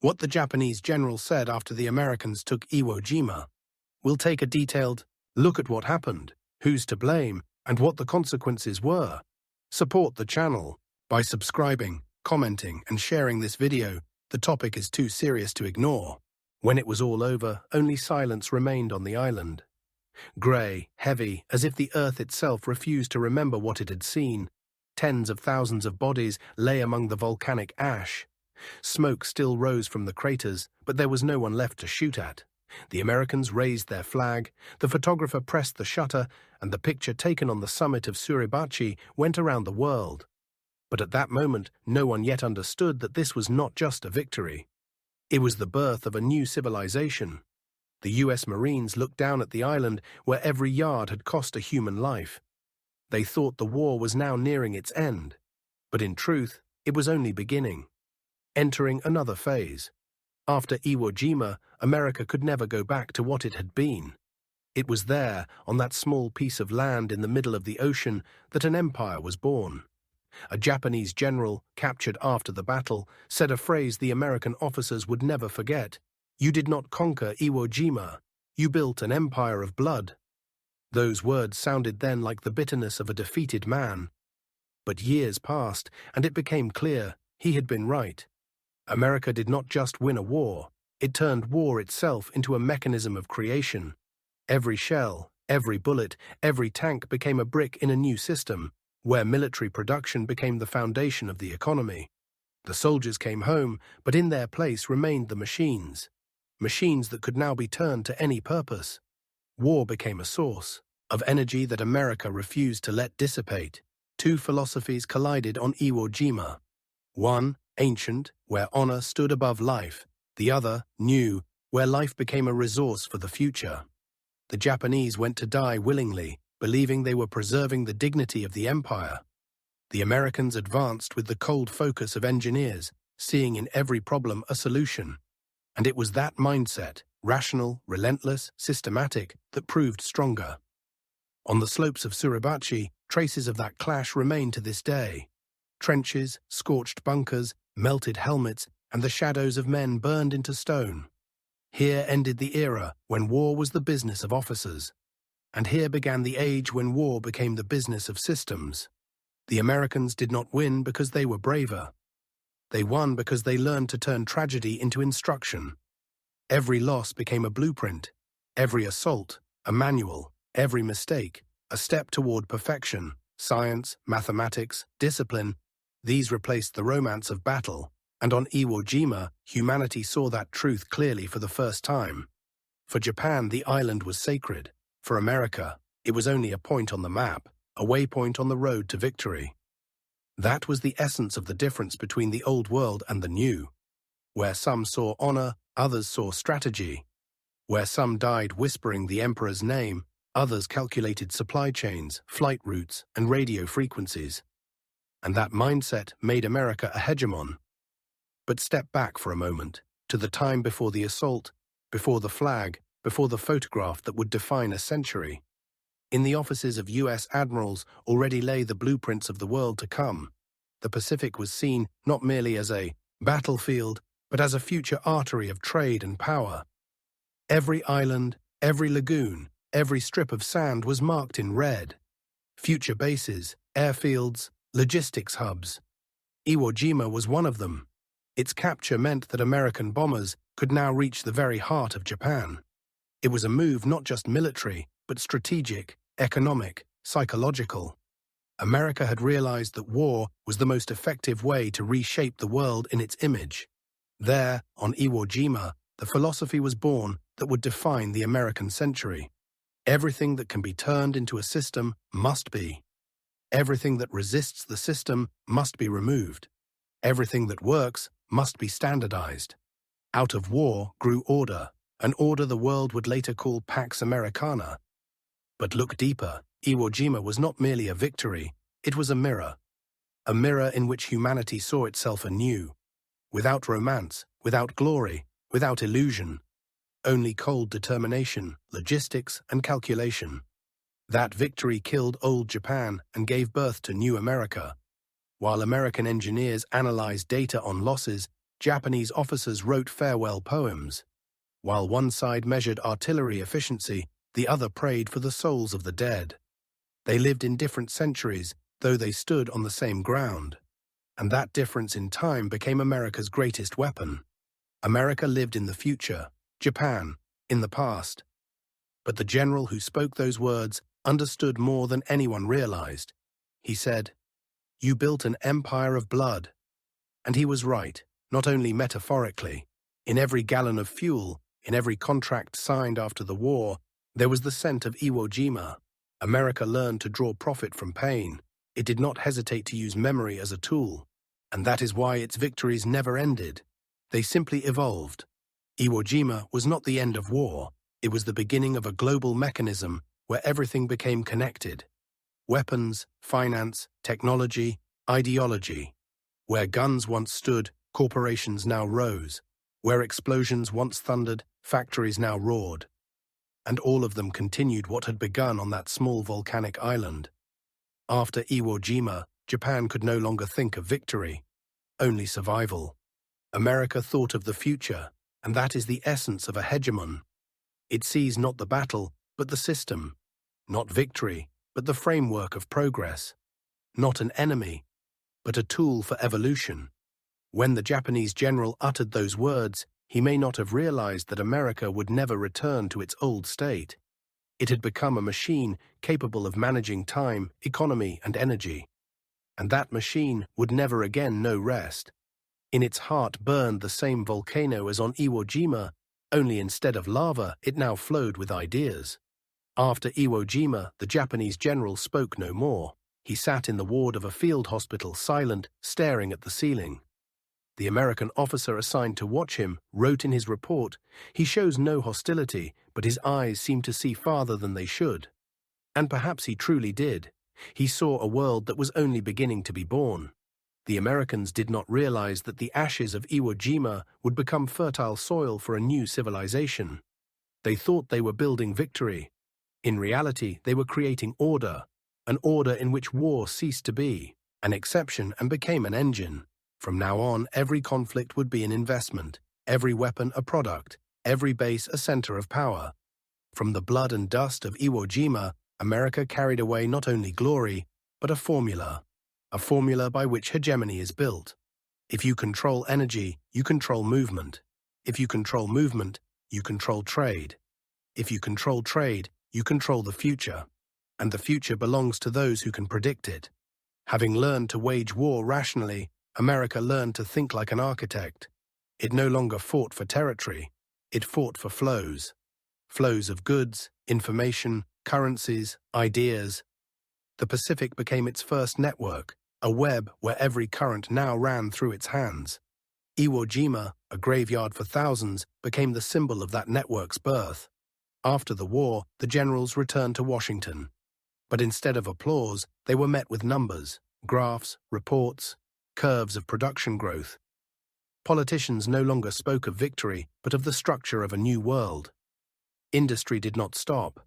What the Japanese general said after the Americans took Iwo Jima. We'll take a detailed look at what happened, who's to blame, and what the consequences were. Support the channel by subscribing, commenting, and sharing this video. The topic is too serious to ignore. When it was all over, only silence remained on the island. Grey, heavy, as if the earth itself refused to remember what it had seen. Tens of thousands of bodies lay among the volcanic ash. Smoke still rose from the craters, but there was no one left to shoot at. The Americans raised their flag, the photographer pressed the shutter, and the picture taken on the summit of Suribachi went around the world. But at that moment, no one yet understood that this was not just a victory. It was the birth of a new civilization. The US Marines looked down at the island where every yard had cost a human life. They thought the war was now nearing its end, but in truth, it was only beginning. Entering another phase. After Iwo Jima, America could never go back to what it had been. It was there, on that small piece of land in the middle of the ocean, that an empire was born. A Japanese general, captured after the battle, said a phrase the American officers would never forget. "You did not conquer Iwo Jima. You built an empire of blood." Those words sounded then like the bitterness of a defeated man. But years passed, and it became clear he had been right. America did not just win a war, it turned war itself into a mechanism of creation. Every shell, every bullet, every tank became a brick in a new system, where military production became the foundation of the economy. The soldiers came home, but in their place remained the machines. Machines that could now be turned to any purpose. War became a source of energy that America refused to let dissipate. Two philosophies collided on Iwo Jima. One, ancient, where honor stood above life. The other, new, where life became a resource for the future. The Japanese went to die willingly, believing they were preserving the dignity of the empire. The Americans advanced with the cold focus of engineers, seeing in every problem a solution. And it was that mindset, rational, relentless, systematic, that proved stronger. On the slopes of Suribachi, traces of that clash remain to this day. Trenches, scorched bunkers, melted helmets, and the shadows of men burned into stone. Here ended the era when war was the business of officers. And here began the age when war became the business of systems. The Americans did not win because they were braver. They won because they learned to turn tragedy into instruction. Every loss became a blueprint, every assault, a manual, every mistake, a step toward perfection. Science, mathematics, discipline, these replaced the romance of battle, and on Iwo Jima, humanity saw that truth clearly for the first time. For Japan, the island was sacred. For America, it was only a point on the map, a waypoint on the road to victory. That was the essence of the difference between the old world and the new. Where some saw honor, others saw strategy. Where some died whispering the emperor's name, others calculated supply chains, flight routes, and radio frequencies. And that mindset made America a hegemon. But step back for a moment, to the time before the assault, before the flag, before the photograph that would define a century. In the offices of US admirals already lay the blueprints of the world to come. The Pacific was seen not merely as a battlefield, but as a future artery of trade and power. Every island, every lagoon, every strip of sand was marked in red. Future bases, airfields, logistics hubs. Iwo Jima was one of them. Its capture meant that American bombers could now reach the very heart of Japan. It was a move not just military, but strategic, economic, psychological. America had realized that war was the most effective way to reshape the world in its image. There, on Iwo Jima, the philosophy was born that would define the American century. Everything that can be turned into a system must be. Everything that resists the system must be removed. Everything that works must be standardized. Out of war grew order, an order the world would later call Pax Americana. But look deeper, Iwo Jima was not merely a victory, it was a mirror in which humanity saw itself anew. Without romance, without glory, without illusion. Only cold determination, logistics, and calculation. That victory killed old Japan and gave birth to new America. While American engineers analyzed data on losses, Japanese officers wrote farewell poems. While one side measured artillery efficiency, the other prayed for the souls of the dead. They lived in different centuries, though they stood on the same ground. And that difference in time became America's greatest weapon. America lived in the future, Japan in the past. But the general who spoke those words understood more than anyone realized. He said, "You built an empire of blood." And he was right, not only metaphorically. In every gallon of fuel, in every contract signed after the war, there was the scent of Iwo Jima. America learned to draw profit from pain. It did not hesitate to use memory as a tool. And that is why its victories never ended. They simply evolved. Iwo Jima was not the end of war. It was the beginning of a global mechanism where everything became connected. Weapons, finance, technology, ideology. Where guns once stood, corporations now rose. Where explosions once thundered, factories now roared. And all of them continued what had begun on that small volcanic island. After Iwo Jima, Japan could no longer think of victory, only survival. America thought of the future, and that is the essence of a hegemon. It sees not the battle, but the system. Not victory, but the framework of progress. Not an enemy, but a tool for evolution. When the Japanese general uttered those words, he may not have realized that America would never return to its old state. It had become a machine capable of managing time, economy, and energy. And that machine would never again know rest. In its heart burned the same volcano as on Iwo Jima, only instead of lava, it now flowed with ideas. After Iwo Jima, the Japanese general spoke no more. He sat in the ward of a field hospital, silent, staring at the ceiling. The American officer assigned to watch him wrote in his report, "He shows no hostility, but his eyes seem to see farther than they should." And perhaps he truly did. He saw a world that was only beginning to be born. The Americans did not realize that the ashes of Iwo Jima would become fertile soil for a new civilization. They thought they were building victory. In reality, they were creating order, an order in which war ceased to be, an exception, and became an engine. From now on, every conflict would be an investment, every weapon a product, every base a center of power. From the blood and dust of Iwo Jima, America carried away not only glory, but a formula by which hegemony is built. If you control energy, you control movement. If you control movement, you control trade. If you control trade, you control the future. And the future belongs to those who can predict it. Having learned to wage war rationally, America learned to think like an architect. It no longer fought for territory. It fought for flows. Flows of goods, information, currencies, ideas. The Pacific became its first network, a web where every current now ran through its hands. Iwo Jima, a graveyard for thousands, became the symbol of that network's birth. After the war, the generals returned to Washington. But instead of applause, they were met with numbers, graphs, reports, curves of production growth. Politicians no longer spoke of victory, but of the structure of a new world. Industry did not stop.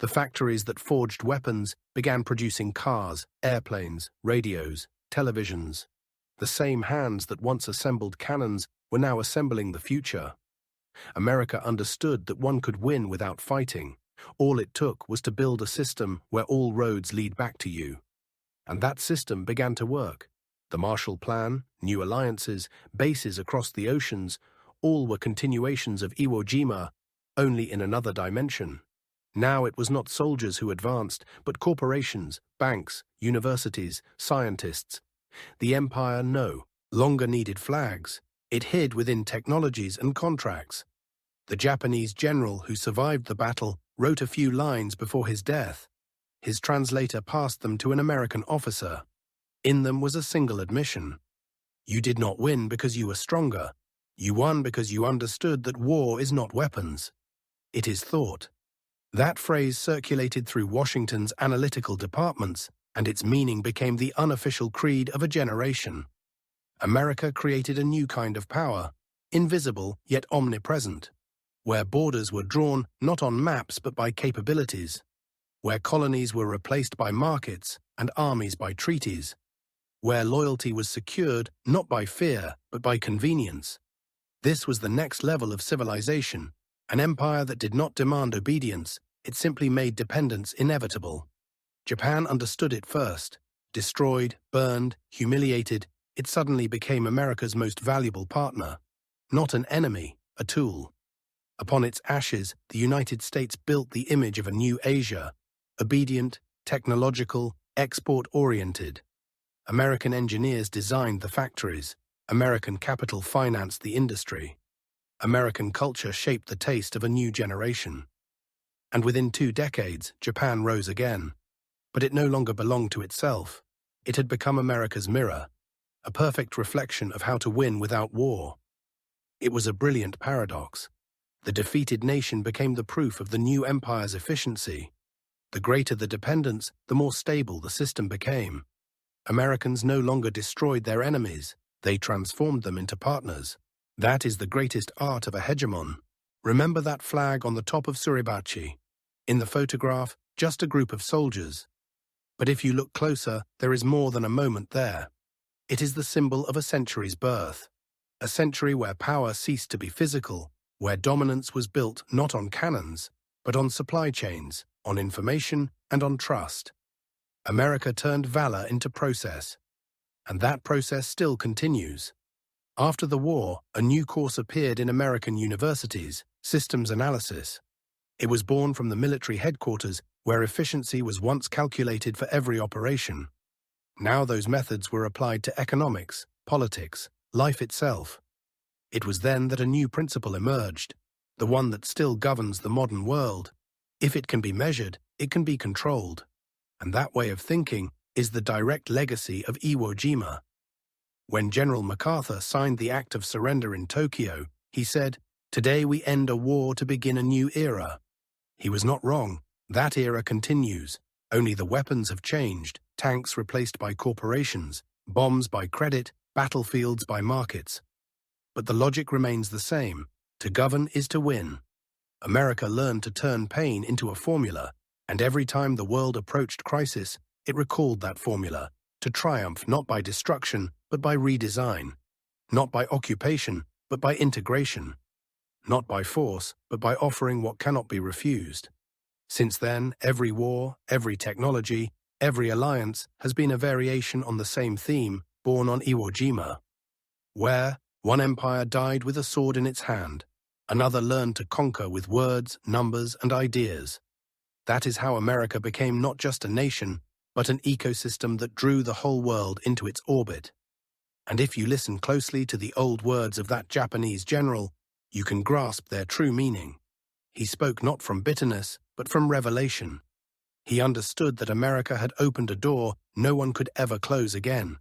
The factories that forged weapons began producing cars, airplanes, radios, televisions. The same hands that once assembled cannons were now assembling the future. America understood that one could win without fighting. All it took was to build a system where all roads lead back to you. And that system began to work. The Marshall Plan, new alliances, bases across the oceans, all were continuations of Iwo Jima, only in another dimension. Now it was not soldiers who advanced, but corporations, banks, universities, scientists. The empire, no longer needed flags. It hid within technologies and contracts. The Japanese general who survived the battle wrote a few lines before his death. His translator passed them to an American officer. In them was a single admission. You did not win because you were stronger. You won because you understood that war is not weapons. It is thought. That phrase circulated through Washington's analytical departments, and its meaning became the unofficial creed of a generation. America created a new kind of power, invisible yet omnipresent, where borders were drawn not on maps but by capabilities, where colonies were replaced by markets and armies by treaties, where loyalty was secured not by fear, but by convenience. This was the next level of civilization, an empire that did not demand obedience, it simply made dependence inevitable. Japan understood it first. Destroyed, burned, humiliated, it suddenly became America's most valuable partner. Not an enemy, a tool. Upon its ashes, the United States built the image of a new Asia, obedient, technological, export-oriented. American engineers designed the factories. American capital financed the industry. American culture shaped the taste of a new generation. And within 2 decades, Japan rose again. But it no longer belonged to itself. It had become America's mirror, a perfect reflection of how to win without war. It was a brilliant paradox. The defeated nation became the proof of the new empire's efficiency. The greater the dependence, the more stable the system became. Americans no longer destroyed their enemies, they transformed them into partners. That is the greatest art of a hegemon. Remember that flag on the top of Suribachi? In the photograph, just a group of soldiers. But if you look closer, there is more than a moment there. It is the symbol of a century's birth. A century where power ceased to be physical, where dominance was built not on cannons, but on supply chains, on information, and on trust. America turned valor into process. And that process still continues. After the war, a new course appeared in American universities, systems analysis. It was born from the military headquarters, where efficiency was once calculated for every operation. Now those methods were applied to economics, politics, life itself. It was then that a new principle emerged, the one that still governs the modern world. If it can be measured, it can be controlled. And that way of thinking is the direct legacy of Iwo Jima. When General MacArthur signed the Act of Surrender in Tokyo, he said, "Today we end a war to begin a new era." He was not wrong. That era continues. Only the weapons have changed, tanks replaced by corporations, bombs by credit, battlefields by markets. But the logic remains the same. To govern is to win. America learned to turn pain into a formula, and every time the world approached crisis, it recalled that formula, to triumph not by destruction, but by redesign. Not by occupation, but by integration. Not by force, but by offering what cannot be refused. Since then, every war, every technology, every alliance has been a variation on the same theme, born on Iwo Jima, where one empire died with a sword in its hand, another learned to conquer with words, numbers, and ideas. That is how America became not just a nation, but an ecosystem that drew the whole world into its orbit. And if you listen closely to the old words of that Japanese general, you can grasp their true meaning. He spoke not from bitterness, but from revelation. He understood that America had opened a door no one could ever close again.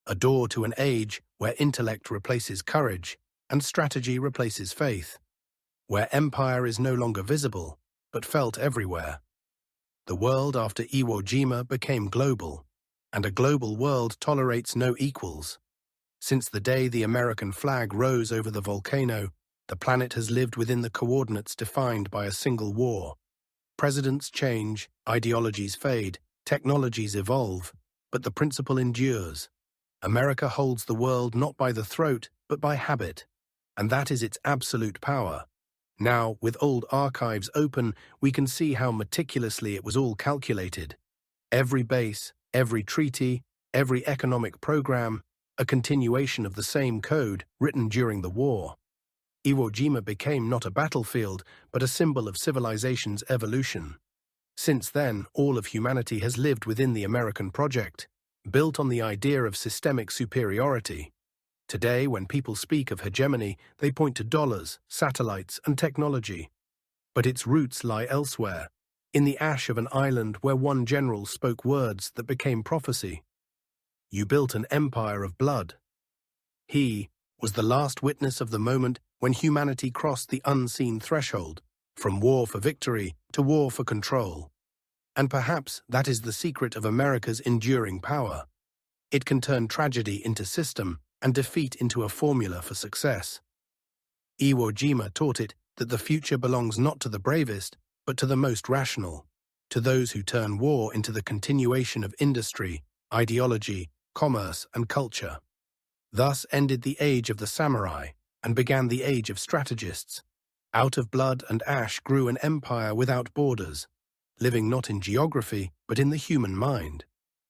A door to an age where intellect replaces courage and strategy replaces faith. Where empire is no longer visible, but felt everywhere. The world after Iwo Jima became global, and a global world tolerates no equals. Since the day the American flag rose over the volcano, the planet has lived within the coordinates defined by a single war. Presidents change, ideologies fade, technologies evolve, but the principle endures. America holds the world not by the throat, but by habit, and that is its absolute power. Now, with old archives open, we can see how meticulously it was all calculated. Every base, every treaty, every economic program, a continuation of the same code written during the war. Iwo Jima became not a battlefield, but a symbol of civilization's evolution. Since then, all of humanity has lived within the American project, built on the idea of systemic superiority. Today, when people speak of hegemony, they point to dollars, satellites, and technology. But its roots lie elsewhere, in the ash of an island where one general spoke words that became prophecy. You built an empire of blood. He was the last witness of the moment when humanity crossed the unseen threshold, from war for victory to war for control. And perhaps that is the secret of America's enduring power. It can turn tragedy into system and defeat into a formula for success. Iwo Jima taught it that the future belongs not to the bravest, but to the most rational, to those who turn war into the continuation of industry, ideology, commerce, and culture. Thus ended the age of the samurai and began the age of strategists. Out of blood and ash grew an empire without borders, living not in geography but in the human mind.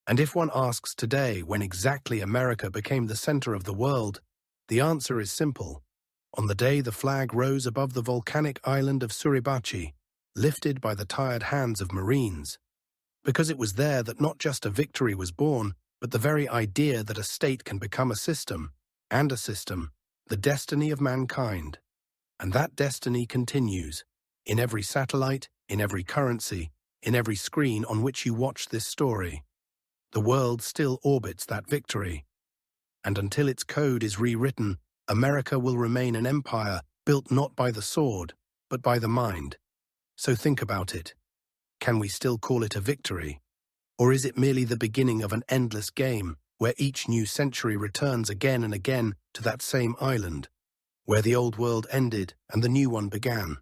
And if one asks today when exactly America became the center of the world, the answer is simple. On the day the flag rose above the volcanic island of Suribachi, lifted by the tired hands of Marines. Because it was there that not just a victory was born, but the very idea that a state can become a system, and a system, the destiny of mankind. And that destiny continues, in every satellite, in every currency, in every screen on which you watch this story. The world still orbits that victory. And until its code is rewritten, America will remain an empire built not by the sword, but by the mind. So think about it. Can we still call it a victory? Or is it merely the beginning of an endless game where each new century returns again and again to that same island, where the old world ended and the new one began?